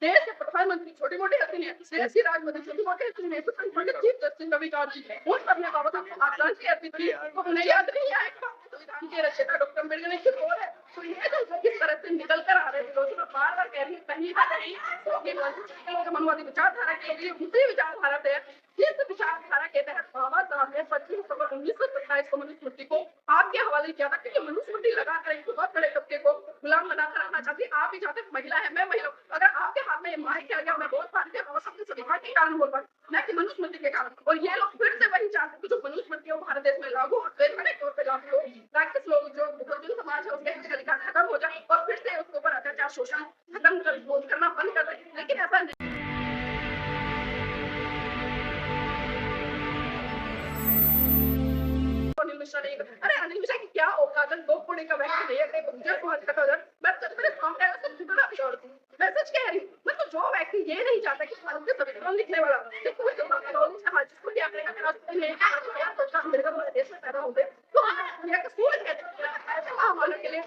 देश के प्रधानमंत्री छोटी-मोटी हस्ती हैं, देश की राष्ट्रपति छोटी-मोटी हस्ती हैं, सुप्रीम कोर्ट के चीफ जस्टिस रविकांत जी हैं। उन सब ने बाबा साहब को आजाद की हस्ती थी, तो उन्हें याद नहीं आएगा। संविधान के रचयिता डॉक्टर अम्बेडकर ने किस ओर है, तो ये जो किस तरह से निकल कर आ रहे थे लोग, मैं बार-बार कह रही हूँ, कहीं न कहीं ये लोग मनवादी विचारधारा के लोग, ये उसी विचारधारा से है, जिस विचारधारा के तहत बाबा साहब ने 25 अक्टूबर 1927 को मनुस्मृति को आपके हवाले किया था, क्योंकि मनुस्मृति लगाकर एक बहुत बड़े तबके को गुलाम बनाकर रखना चाहती। आप भी चाहते महिला है, मैं महिला हूं। अगर आपके हाथ में ये माइक आ गया, मैं बोल पाती हूँ, बाबा साहब के संविधान के कारण बोल पाती, न कि मनुस्मृति के कारण। और ये लोग फिर से वही चाहते हैं कि जो मनुस्मृति है वो भारत देश में लागू हो, वैधानिक तौर पे लागू हो, ताकि लोग जो बहुजन समाज है उसके अधिकार खत्म हो जाए और फिर से उसके ऊपर अत्याचार शोषण खत्म करना बंद कर दे। लेकिन ऐसा नहीं। अनिल मिश्रा नहीं, अरे अनिल मिश्रा की क्या औकात है, 2 कोड़े का व्यक्ति नहीं है, कहीं बहुजन समाज का कदर। मैं सच में सामने आया तो जुड़ा भी छोड़ दूं। मैं सच कह रही हूँ, मतलब जो व्यक्ति ये नहीं चाहता कि भारत के संविधान लिखने वाला, देखो जो नॉलेज है, जिसको भी आपने कहा सोचा मेरे को देश में पैदा होते, तो हमें दुनिया का सूरज कहते हैं, ऐसे महामानव के लिए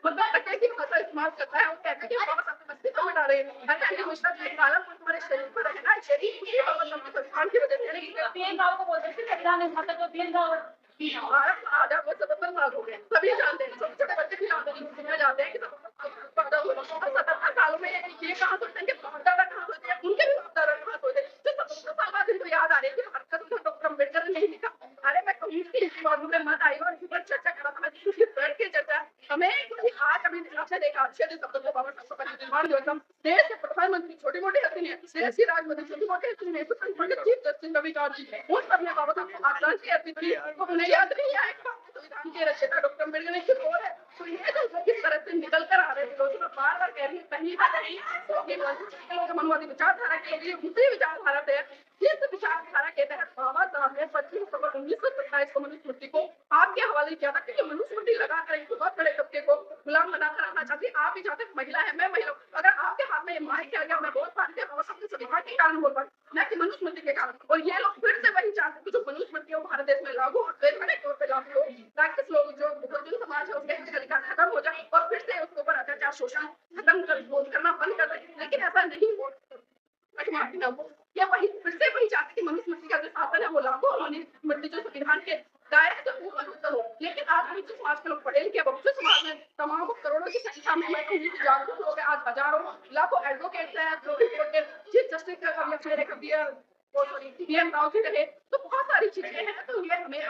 मतलब तक की भाषा इस्तेमाल करता है और कहता है कि बाबा साहब के मस्ती को मिटा रहे हैं। अरे अनिल मिश्रा जी काला को तुम्हारे शरीर पर रहना है, शरीर उसी बाबा साहब के संविधान की वजह से नहीं है। भेदभाव को बोलते हैं संविधान ने खाता जो भेदभाव भारत आधा वो 77 लाख हो गए, सभी जानते हैं, छोटे-छोटे बच्चे भी जानते हैं, दुनिया जानते हैं कि 77 सालों में ये कहाँ सोचते हैं कि बाप-दादा कहाँ सोचते हैं, उनके भी बाप-दादा कहाँ सोचते हैं। जो 77 साल बाद इनको याद आ रही है कि भारत का तो डॉक्टर अम्बेडकर ने नहीं लिखा। अरे मैं कहूँ कि इस मौजूद में मत आई और इसी पर चर्चा करा था, मैं बैठ के चर्चा हमें आज अभी आपसे देखा अच्छे से शब्दों को बाबा साहब का निर्माण जो एकदम देश के प्रधानमंत्री छोटी-मोटी हस्ती नहीं है, देश की राष्ट्रपति छोटी-मोटी हस्ती नहीं है, सुप्रीम कोर्ट के चीफ जस्टिस रविकांत जी हैं। उन सब ने बाबा साहब को आजाद की हस्ती थी, तो उन्हें याद नहीं आएगा। संविधान के रचयिता डॉक्टर अम्बेडकर ने किस ओर है, तो ये जो किस तरह से निकल कर आ रहे थे लोग, मैं बार-बार कह रही हूँ, कहीं न कहीं ये लोग मनवादी विचारधारा के लोग, ये उसी विचारधारा से है, जिस विचारधारा के तहत बाबा साहब ने 25 अक्टूबर 1927 को मनुस्मृति को आपके हवाले किया था, क्योंकि मनुस्मृति लगाकर एक बहुत बड़े तबके को गुलाम बनाकर रखना चाहती। आप भी चाहते महिला है, मैं महिला हूं। अगर आपके हाथ में ये माइक आ गया, मैं बोल पाती हूँ, बाबा साहब के संविधान के कारण बोल पाती, न कि मनुस्मृति के कारण। और ये लोग फिर से वही चाहते हैं कि जो मनुस्मृति है वो भारत देश में लागू हो, वैधानिक तौर पे लागू हो, ताकि लोग जो बहुजन समाज है उसके अधिकार खत्म हो जाए और फिर से उसके ऊपर अत्याचार शोषण खत्म करना बंद कर दे। लेकिन ऐसा नहीं हो, ये वही फिर से वही चाहते कि मनुस्मृति का जो शासन है वो लागू हो, मनुस्मृति जो संविधान के दायरे से वो बंद हो। लेकिन आज भी समाज के लोग पढ़े लिखे बहुजन समाज में तमाम करोड़ों की संख्या में मैं कहूँ कि जागरूक लोग हैं, आज हजारों लाखों एडवोकेट्स हैं, सुप्रीम कोर्ट के चीफ जस्टिस का कभी अपने कभी वो सॉरी बीएन राव जी रहे, तो बहुत सारी चीजें हैं, तो ये हमें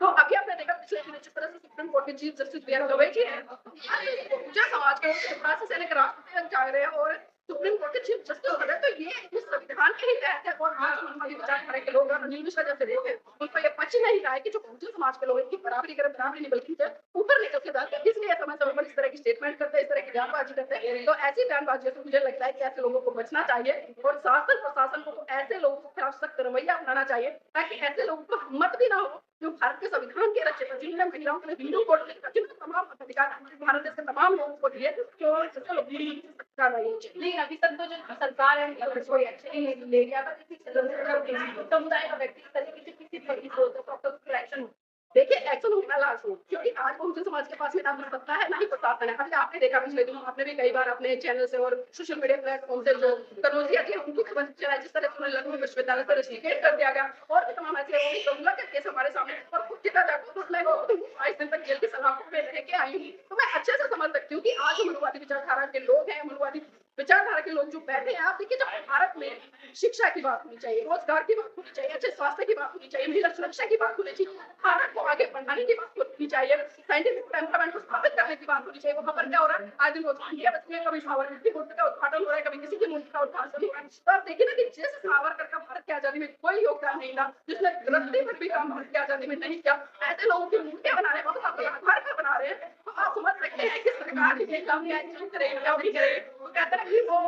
तो अभी आपने देखा पिछले दिनों जिस तरह से सुप्रीम कोर्ट के chief justice B R Gavai ji हैं, पूजा समाज के लोग से लेकर राष्ट्रपति तक जा रहे हैं और सुप्रीम कोर्ट के चीफ जस्टिस हो रहे हैं, तो ये इस संविधान के ही तहत है। और आज मनवादी विचारधारा के लोग अनिल मिश्रा जैसे लोग हैं, उनको ये पच नहीं रहा है कि जो बहुजन समाज के लोग इनकी बराबरी करें, बराबरी नहीं बल्कि ऊपर निकल के जाते हैं, इसलिए समय समय पर इस तरह की स्टेटमेंट करते हैं, इस तरह की बयानबाजी करते हैं। तो ऐसी बयानबाजी से मुझे लगता है कि ऐसे लोगों को बचना चाहिए और शासन प्रशासन को तो ऐसे लोगों के खिलाफ सख्त रवैया अपनाना चाहिए, ताकि ऐसे लोगों को हिम्मत भी ना हो जो भारत के संविधान के रचयिता, जिन्होंने महिलाओं के लिए हिंदू कोड लिखा, जिन्होंने तमाम अधिकार भारत देश के तमाम लोगों को दिए, लेकिन अभी तक तो जो सरकार है कोई एक्शन नहीं ले गया था, किसी समुदाय का व्यक्ति इस तरीके से किसी पर प्रॉपर एक्शन। देखिए एक्शन होना लाजमी, क्योंकि आज बहुजन समाज के पास में ना सत्ता है ना ही प्रशासन है। अभी आपने देखा पिछले दिनों, आपने भी कई बार अपने चैनल से और सोशल मीडिया प्लेटफॉर्म से जो कनौजिया थी उनकी खबर चलाई, जिस तरह से उन्हें लखनऊ विश्वविद्यालय से रस्टिकेट कर दिया गया और भी तमाम ऐसे केस हमारे सामने और खुद कितना जाकर मैं 22 दिन तक जेल की सलाखों में रह के आई हूँ। तो मैं अच्छे से समझ सकती हूँ कि आज जो मनुवादी विचारधारा के लोग हैं, मनुवादी विचारधारा के लोग जो बैठे हैं, आप देखिए जब भारत में शिक्षा की बात होनी चाहिए, रोजगार की बात होनी चाहिए, अच्छे स्वास्थ्य की बात होनी चाहिए, महिला सुरक्षा की बात होनी चाहिए, भारत को आगे बढ़ाने की बात होनी चाहिए, साइंटिफिक टेम्परामेंट को स्थापित करने की बात होनी चाहिए। वहाँ पर क्या हो रहा है, आज दिन रोज इंडिया में कभी सावरकर की मूर्ति का उद्घाटन हो रहा है, कभी किसी की मूर्ति का उद्घाटन हो रहा है। तो आप देखिए ना कि जिस सावरकर का भारत की आजादी में कोई योगदान नहीं था, जिसने रत्ती भर भी काम भारत की आजादी में नहीं किया, ऐसे लोगों की मूर्तियां बना रहे हैं, आधार कार्ड बना रहे हैं, तो आप समझ सकते हैं कि सरकार की काम करेगी। वो कहते हैं कि वो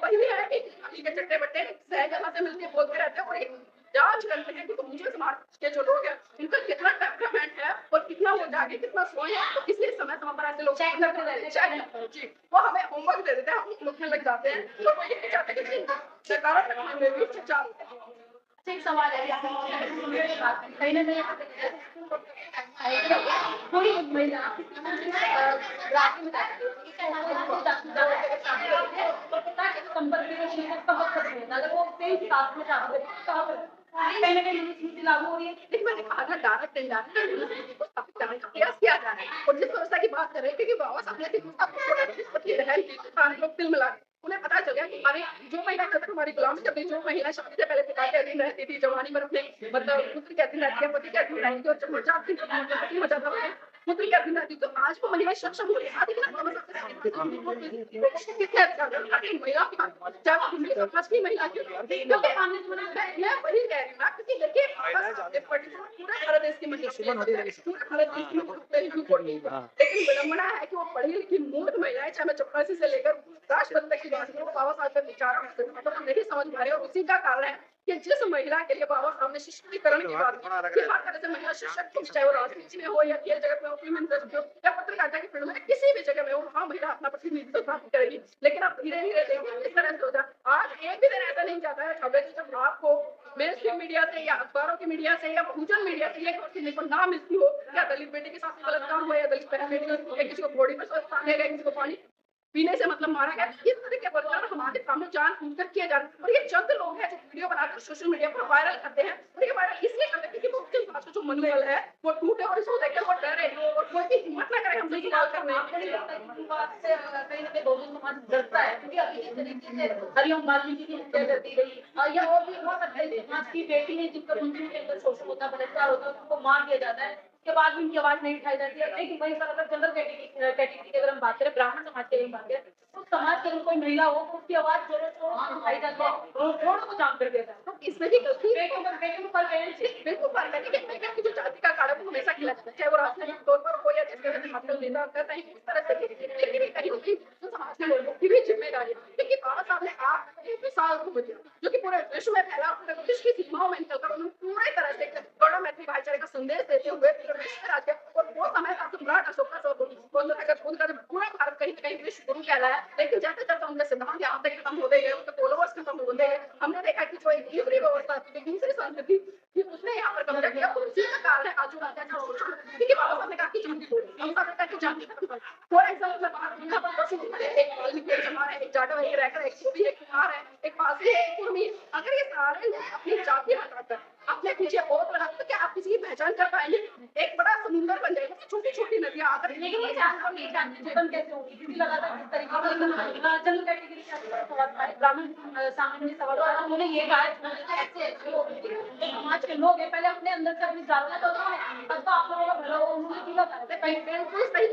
वही है कि चट्टे बट्टे सहजता से मिलकर बोलते रहते हैं और एक जांच करते हैं कि मुझे समाज के जो लोग हैं इनका कितना टेम्परामेंट है और कितना वो जागे, कितना सोए हैं। तो इसलिए समय समय पर ऐसे लोग चेक करते रहते हैं जी, वो हमें होमवर्क दे देते हैं, हम लोग में लग जाते हैं, तो वो ये चाहते हैं कि सरकार में भी चर्चा। एक सवाल है कहीं ना कहीं थोड़ी बहुत महिला राखी में जाती है, ठीक है, तो पिता के संपर्क में रहने का उसका हक खत्म होता है। अगर वो सेम साथ में शादी करे तो कहाँ पर कहीं न कहीं मनुस्मृति लागू हो रही है। लेकिन मैंने कहा था डायरेक्ट इनडायरेक्ट को स्थापित करने का प्रयास किया जा रहा है और जिस व्यवस्था की बात कर रहे हैं क्योंकि बाबा साहब ने लोग फिल्म ला उन्हें पता चल गया कि हमारी जो महिला जब तक हमारी गुलामी जब जो महिला शादी से पहले पिता के अधीन रहती थी जवानी में अपने मतलब पुत्र के अधीन रहती है पति के अधीन रहेंगी और जब पति हो जाता है पुत्र के अधीन रहती तो आज वो महिला सक्षम हो रही है आदि कितने महिला चाहे वो हिंदू समाज की महिला क्यों क्योंकि मैं वही कह रही हूँ ना क्योंकि देखिए पूरा भारत देश की महिला पूरा भारत देश की लेकिन विडंबना है कि वो पढ़ी लिखी मूर्ख महिलाएं चाहे मैं चपरासी से लेकर राष्ट्रपति तक की बात करूं बाबा साहब का विचार तो नहीं समझ पा रहे और उसी का कारण है कि जिस महिला के लिए बाबा साहब ने सशक्तिकरण की बात की कि हर तरह से महिला सशक्त हो चाहे वो राजनीति में हो या खेल जगत में हो फिल्म इंडस्ट्री हो या पत्रकारिता की फील्ड में किसी भी जगह में हो वहाँ महिला अपना प्रतिनिधित्व प्राप्त करेगी लेकिन आप धीरे धीरे देखिए इस तरह से हो जाए आज एक भी दिन ऐसा नहीं जाता है खबर जब आपको मेन स्ट्रीम मीडिया से या अखबारों की मीडिया से या बहुजन मीडिया से ये सुनने को ना मिलती हो या दलित बेटी के साथ गलत काम हुआ या दलित बहन बेटी किसी को बॉडी पर स्थान गया किसी को पानी पीने से मतलब मारा गया इस तरह के वर्तन हमारे सामने जान बूझकर किए जा रहे हैं और ये चंद लोग हैं जो वीडियो बनाकर सोशल मीडिया पर वायरल करते हैं और ये वायरल इसलिए करते हैं क्योंकि मुस्लिम समाज का जो मनोबल है वो टूटे और इसको देखकर वो डरे और कोई भी हिम्मत ना करे हमसे सवाल करने कहीं न कहीं बहुजन समाज डरता है क्योंकि अभी जिस तरीके से हरिओम वाल्मीकि की हत्या कर दी गई या और भी बहुत सारे समाज की बेटी है जिन पर उनके अंदर शोषण होता है बलात्कार होता है उनको मार दिया जाता है उसके बाद भी उनकी आवाज नहीं उठाई जाती है लेकिन वहीं पर अगर जनरल कैटेगरी की अगर हम बात करें ब्राह्मण समाज की बात करें तो समाज के अगर कोई महिला हो तो उसकी आवाज जोरों शोरों से उठाई जाती है रोडों को जाम कर देता है तो इसमें भी गलती बेटियों पर फर्क है बिल्कुल फर्क है लेकिन महिला की जो जाति का कार्ड है वो हमेशा खिला जाता है चाहे वो राजनीतिक तौर पर हो या जिसके वजह से मतलब नेता करता है उस तरह से लेकिन कहीं ना कहीं जो समाज के लोगों की भी जिम्मेदारी है क्योंकि बाबा साहब ने आप एक मिसाल को दिया जो कि पूरे विश्व में फैला पूरे विश्व की सीमाओं में निकलकर उन्होंने पूरी तरह से गौड़ा मैत्री भाईचारे का संदेश देते हुए पूरे विश्व में राज्य और वो समय का सम्राट अशोक का जब पूरा भारत कहीं ना कहीं विश्व गुरु कहलाया लेकिन जैसे जैसे उनके सिद्धांत यहाँ तक खत्म होते गए उनके फॉलोवर्स खत्म होते गए हमने देखा कि जो एक दूसरी व्यवस्था थी दूसरी संस्कृति थी उसने यहाँ पर कब्जा किया और उसी का कारण है आज जो अत्याचार हो रहा है क्योंकि बाबा साहब ने कहा कि जाति बाबा साहब ने कहा कि जाति खत्म कर फॉर एग्जाम्पल मैं बात यहाँ पर बस एक वाल्मीकि समाज है एक जाटव एक रैकर एक सूफी एक कुमार है एक पासी है एक कुर्मी अगर ये सारे लोग अपनी जाति हटाकर अपने पीछे और लगा तो क्या आप किसी की पहचान कर पाएंगे एक बड़ा समुद्र बन जाएगा छोटी छोटी नदियां आकर लेकिन ये जानवर नहीं जानते जीवन कैसे होगी क्योंकि लगातार जिस तरीके से जनरल कैटेगरी का सवाल था ब्राह्मण सामान्य सवाल था उन्होंने ये कहा ऐसे ऐसे लोग जो समाज के लोग हैं पहले अपने अंदर से अपनी जात तो तब तो आप लोगों का भला हो उन्होंने की बात है बिल्कुल सही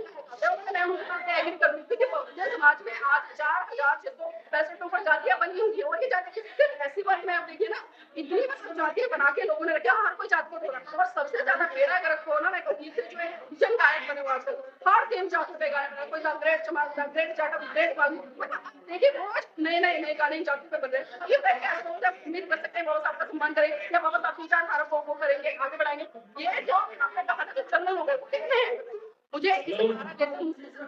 मैं उनके साथ एग्री करूं क्योंकि बहुजन समाज में आज 4665 पर जातियां बनी हुई है और ये जाति सिर्फ ऐसी बात में आप देखिए ना इतनी बस जातियां बना के लोगों ने रखा हर कोई जात को रखा और सबसे ज्यादा मेरा अगर रखो ना मैं कहूँ जो है जन गायक बने हुआ आजकल हर दिन जातों पे गायक बना कोई ग्रेट चमार ग्रेट जाटव ग्रेट वाली देखिए रोज नए गाने जातों पे बन रहे हैं ये मैं क्या उम्मीद कर सकते हैं बाबा साहब का सम्मान करें या बाबा साहब विचार धारा को करेंगे आगे बढ़ाएंगे ये जो आपने कहा था चंदन हो गए कितने हैं मुझे इस हमारा जैसे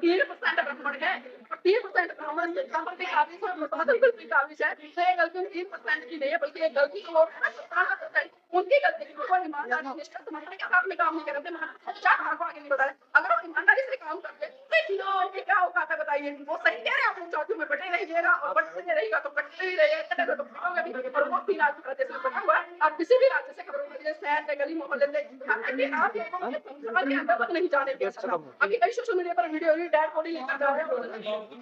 3% ब्राह्मण है और 3% ब्राह्मण ब्राह्मण की काबिज है मुताबिक की काबिज है तो ये गलती 3% की नहीं है बल्कि एक गलती तो और 17% उनकी गलती की कोई ईमानदारी निष्ठा समझने के साथ में काम नहीं करते मगर अच्छा को आगे नहीं बढ़ाए अगर वो ईमानदारी से काम करते तो क्या औकात है बताइए वो सही कह रहे हैं आप चौथी में बटे रहिएगा और बटते रहेगा तो कटते ही रहेगा तो खाओगे भी और वो 3 राज्य प्रदेश में बना हुआ है आप किसी भी राज्य से खबरों में शहर में गली मोहल्ले में आप लोगों के अंदर तक नहीं जाने अभी कई सोशल मीडिया पर वीडियो डैड बॉडी लेकर जा रहे हैं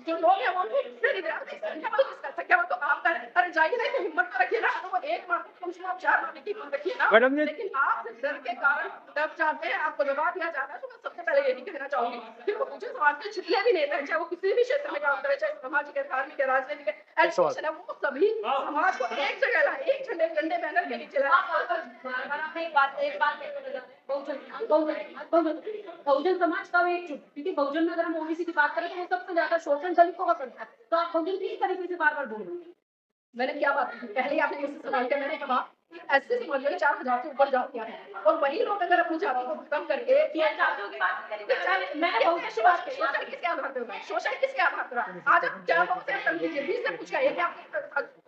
जो लोग हैं वो नहीं दे रहे तो आप अरे जाइए ना हिम्मत रखिए ना वो एक मार कम से कम 4 मारने की हिम्मत रखिए ना लेकिन आप डर के कारण डर जाते हैं आपको दबा दिया जाता है तो मैं सबसे पहले यही कहना चाहूंगी कि मुझे समाज के जितने भी नेता हैं चाहे वो किसी भी क्षेत्र में काम करे चाहे सामाजिक है धार्मिक है राजनीतिक है एजुकेशन है वो सभी समाज को एक जगह लाए एक झंडे बैनर के नीचे बहुजन समाज का एकजुट क्योंकि बहुजन में अगर हम ओबीसी की बात करें तो वो सबसे ज्यादा शोषण दलितों का करता है तो आप बहुजन किस तरीके से बार बोल रहे हैं मैंने क्या बात की पहले ही आपने मुझसे सवाल किया मैंने कहा ऐसे समझ लो 4000 से ऊपर जातियां हैं और वही लोग अगर अपनी जाति को खत्म करके जातियों की बात करें मैंने बहुजन की बात की शोषण किसके आधार पर होगा शोषण किसके आधार पर आज आप 4 लोगों से समझिए 20 से पूछ के ये क्या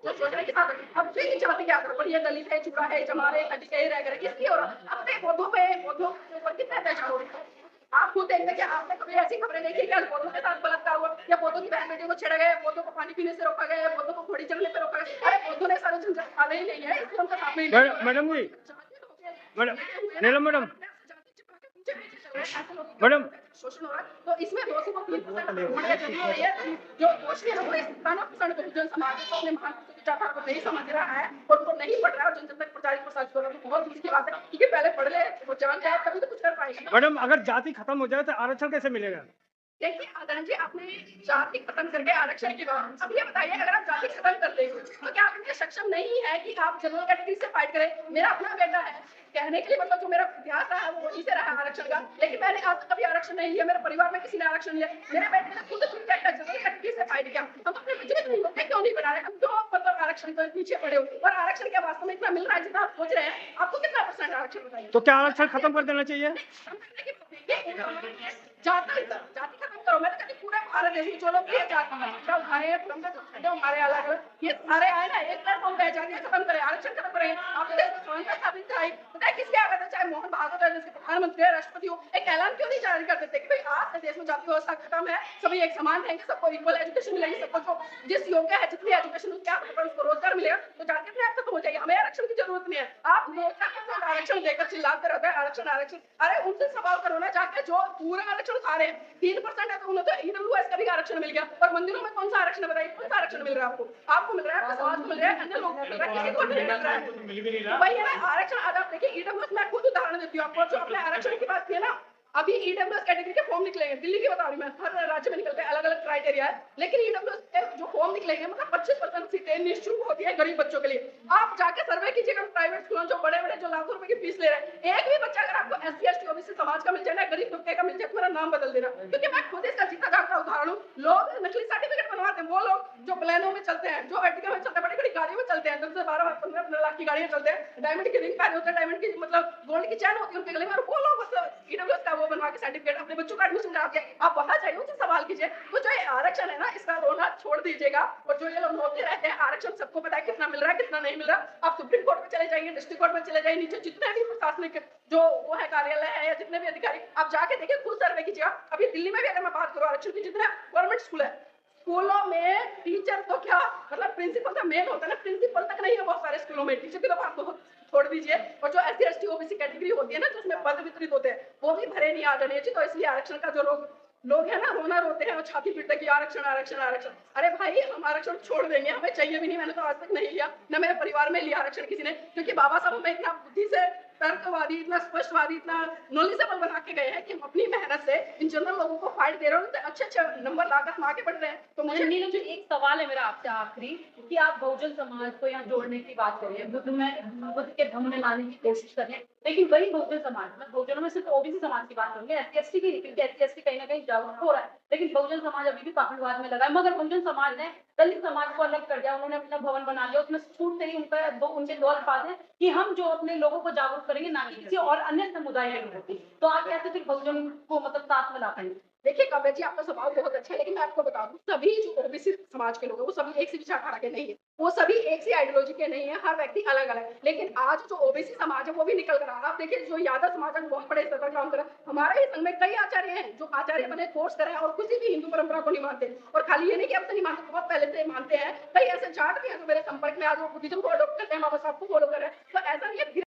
जो सोच रहे हैं कि अब फिर चलती क्या करो, ये दलित है, चूड़ा है, चमार है, कटी है, रह गए, किसकी हो रहा? अपने पौधों के ऊपर कितने अत्याचार हो रहे हैं? आप खुद देखते हैं कि आपने कभी ऐसी खबरें देखी कि पौधों के साथ बलात्कार हुआ, या पौधों की बहन बेटियों को छेड़ा गया, पौधों को पानी पीने से रोका गया, पौधों को घोड़ी चढ़ने पे रोका गया? अरे पौधों ने सारे झंझट खाने ही नहीं है, इसलिए उनका साथ में ही नहीं हो रहा है। मैडम जी, जाति लोग हैं, मैडम, लेके हुए हैं, नीलम मैडम, जाति छिपा के पीछे पीछे चल रहे हैं, ऐसे लोगों का मैडम, शोषण हो रहा है। तो इसमें 203% होने जरूरी हो रही है। जो दोषी है वो 97% बहुजन समाज है, जो अपने महान विचारधारा को नहीं समझ रहा है और उनको नहीं पढ़ रहा है, और जन तक प्रचारित प्रसारित कर रहा है, तो बहुत दूर की बात है, क्योंकि पहले पढ़ ले, वो जान जाए, तभी तो कुछ कर पाएंगे। मैडम, अगर जाति खत्म हो जाए तो आरक्षण कैसे मिलेगा? देखिए आदरण जी, आपने जाति खत्म करके आरक्षण की बात, अब ये बताइए, अगर आप जाति खत्म कर देंगे तो क्या आप इतने सक्षम नहीं है कि आप जनरल कैटेगरी से फाइट करें? मेरा अपना बेटा है, कहने के लिए मतलब जो मेरा इतिहास रहा है वो वहीं से रहा आरक्षण का, लेकिन मैंने आज तक कभी आरक्षण नहीं लिया, मेरे परिवार में किसी ने आरक्षण लिया, मेरे बेटे ने खुद जनरल कैटेगरी से फाइट किया। हम अपने बच्चे नहीं होते, क्यों नहीं बना रहे? हम क्यों मतलब आरक्षण तो पीछे पड़े हो? और आरक्षण क्या वास्तव में इतना मिल रहा है जितना आप सोच रहे हैं? आपको कितना % आरक्षण बताइए? तो क्या आरक्षण खत्म कर देना चाहिए? जाति खत्म करो। मैं तो कहती पूरे भारत देश में जो लोग ये जाति उठा रहे हैं, हमारे अलग अलग ये सारे आए ना, एक प्लेटफॉर्म पे जाति खत्म करें, आरक्षण खत्म करें। आपने समानता स्थापित कराई, पता है किसके आगे? चाहे मोहन भागवत है, जिसके प्रधानमंत्री है, राष्ट्रपति हो, एक ऐलान क्यों नहीं जारी कर देते कि भाई आज से देश में जाति व्यवस्था खत्म है, सभी एक समान रहेंगे, सबको इक्वल एजुकेशन मिलेगी, सबको जो जिस योग्य है जितनी एजुकेशन उसको रोजगार मिलेगा, तो जाति अपने आप खत्म हो जाएगी। हमें आरक्षण की जरूरत नहीं है। आप लोग आरक्षण देकर चिल्लाते रहते हैं आरक्षण आरक्षण। अरे उनसे सवाल करो ना जाके, जो पूरा आरक्षण खा रहे हैं, 3% है तो उन्हें तो ईडब्ल्यूएस का भी आरक्षण मिल गया, और मंदिरों में कौन सा आरक्षण बताइए? कौन सा आरक्षण मिल रहा है आपको? आपको मिल रहा है, आपके समाज को मिल रहा है, अन्य लोगों को मिल रहा है, किसी को नहीं मिल रहा है। भाई है ना आरक्षण। आज आप देखिए ईडब्ल्यूएस, मैं खुद उदाहरण देती हूँ आपको, जो अपने आरक्षण की बात की है ना, अभी ईडब्ल्यूएस कैटेगरी के फॉर्म निकलेंगे, दिल्ली की बता रही मैं, हर राज्य में निकलते हैं, अलग अलग क्राइटेरिया है, लेकिन ईडब्ल्यूएस के जो फॉर्म निकलेंगे मतलब 25% सीटें निःशुल्क होती है गरीब बच्चों के लिए। आप जाके सर्वे कीजिएगा प्राइवेट स्कूलों, जो बड़े बड़े जो लाखों रुपए की फीस ले रहे हैं, एक भी बच्चा अगर आपको एससी एसटी ओबीसी समाज का मिल जाए ना, गरीब तबके का मिल जाए, मेरा नाम बदल देना, क्योंकि मैं खुद इसका जीता जागता उदाहरण हूँ। लोग नकली सर्टिफिकेट बनवाते हैं, वो लोग जो प्लेनों में चलते हैं, जो अर्टिगा में चलते हैं, बड़ी बड़ी गाड़ियों में चलते हैं, 10 से 12 15 लाख की गाड़ियां चलते हैं, डायमंड की रिंग पहने होते हैं, डायमंड की मतलब गोल्ड की चैन होती है उनके गले में, और वो लोग मतलब ईडब्ल्यूएस का वो बनवा के सर्टिफिकेट अपने बच्चों का एडमिशन करा दिया। आप वहां जाइए, उनसे सवाल कीजिए। तो जो ये आरक्षण है ना, इसका रोना छोड़ दीजिएगा, और जो ये लोग रोते रहते हैं आरक्षण, सबको पता है कितना मिल रहा है कितना नहीं मिल रहा। आप सुप्रीम कोर्ट में चले जाइए, डिस्ट्रिक्ट कोर्ट में चले जाइए, नीचे जितने भी प्रशासनिक जो वो है कार्यालय है, या जितने भी अधिकारी, आप जाके देखिए, खुद सर्वे कीजिएगा। अभी दिल्ली में भी अगर मैं बात करूँ आरक्षण की, जितने गवर्नमेंट स्कूल है, स्कूलों में टीचर तो क्या मतलब प्रिंसिपल का मेन होता है ना, प्रिंसिपल तक नहीं है बहुत सारे स्कूलों में, टीचर की तो बात तो छोड़ दीजिए। और जो एससी एसटी ओबीसी कैटेगरी होती है ना, जिसमें पद वितरित होते हैं, वो भी भरे नहीं आ जाने चाहिए। तो इसलिए आरक्षण का जो लोग है ना, रोना रोते हैं और छाती पीटते कि आरक्षण आरक्षण आरक्षण। अरे भाई, हम आरक्षण छोड़ देंगे, हमें चाहिए भी नहीं। मैंने तो आज तक नहीं लिया, ना मेरे परिवार में लिया आरक्षण किसी ने, क्योंकि बाबा साहब हमें इतना बुद्धि से तर्कवादी, इतना स्पष्टवादी, इतना नॉलेजेबल बना के गए हैं कि हम अपनी मेहनत से इन जनरल लोगों को फाइट दे रहे हैं, उनसे अच्छे नंबर लाकर हम आगे बढ़ रहे हैं। तो मुझे नीलम जी, एक सवाल है मेरा आपसे आखिरी, कि आप बहुजन समाज को यहाँ जोड़ने की बात करें, बुद्ध के धम्म में लाने की कोशिश करें, लेकिन वही बहुजन समाज, मैं बहुजनों में सिर्फ ओबीसी समाज की बात करूंगी, एससी एसटी की, क्योंकि एससी एसटी कहीं ना कहीं जागरूक हो रहा है, लेकिन बहुजन समाज अभी भी पाखंडवाद में लगा है। मगर बहुजन समाज ने दलित समाज को अलग कर दिया, उन्होंने अपना भवन बना लिया, उसमें छूट से ही उनके दो अल्फाज है कि हम जो अपने लोगों को जागरूक करेंगे, ना कि किसी और अन्य समुदाय के लोगों को। तो आप कैसे फिर बहुजन को मतलब साथ में ला पाएंगे? देखिए काव्या जी, आपका सवाल बहुत अच्छा है, लेकिन मैं आपको बता दूं, सभी जो ओबीसी समाज के लोग हैं वो सभी एक सी विचारधारा के नहीं है, वो सभी एक सी आइडियोलॉजी के नहीं है, हर व्यक्ति अलग अलग है। लेकिन आज जो ओबीसी समाज है वो भी निकल कर आ रहा है। आप देखिए, जो यादव समाज है बहुत बड़े स्तर पर काम कर रहा है। हमारे ही संघ में कई आचार्य हैं जो आचार्य बने, कोर्स करे और किसी भी हिंदू परंपरा को नहीं मानते। और खाली ये नहीं कि अब से नहीं मानते, बहुत पहले से मानते हैं। कई ऐसे जाट भी हैं जो मेरे संपर्क में आज वो बुद्धिज्म को अडॉप्ट करते हैं, बाबा साहब को फॉलो कर रहे हैं। तो ऐसा नहीं है,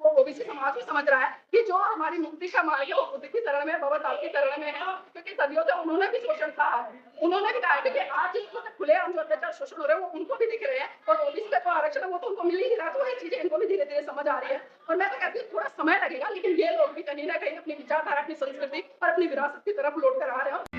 वो ओबीसी समाज भी समझ रहा है कि जो हमारी मुक्ति का मार्ग है वो बुद्ध की शरण में, बाबा साहब की शरण में है, क्योंकि सदियों से उन्होंने भी शोषण कहा है। उन्होंने भी कहा है कि आज जिसको खुले आम जो अत्याचार शोषण हो रहे हैं वो उनको भी दिख रहे हैं, और ओबीसी का जो आरक्षण है वो तो उनको मिल ही नहीं रहा। तो ये चीजें इनको भी धीरे धीरे समझ आ रही है, और मैं तो कहती हूँ थोड़ा समय लगेगा, लेकिन ये लोग भी कहीं ना कहीं अपनी विचारधारा, अपनी संस्कृति और अपनी विरासत की तरफ लौट कर आ रहे हैं।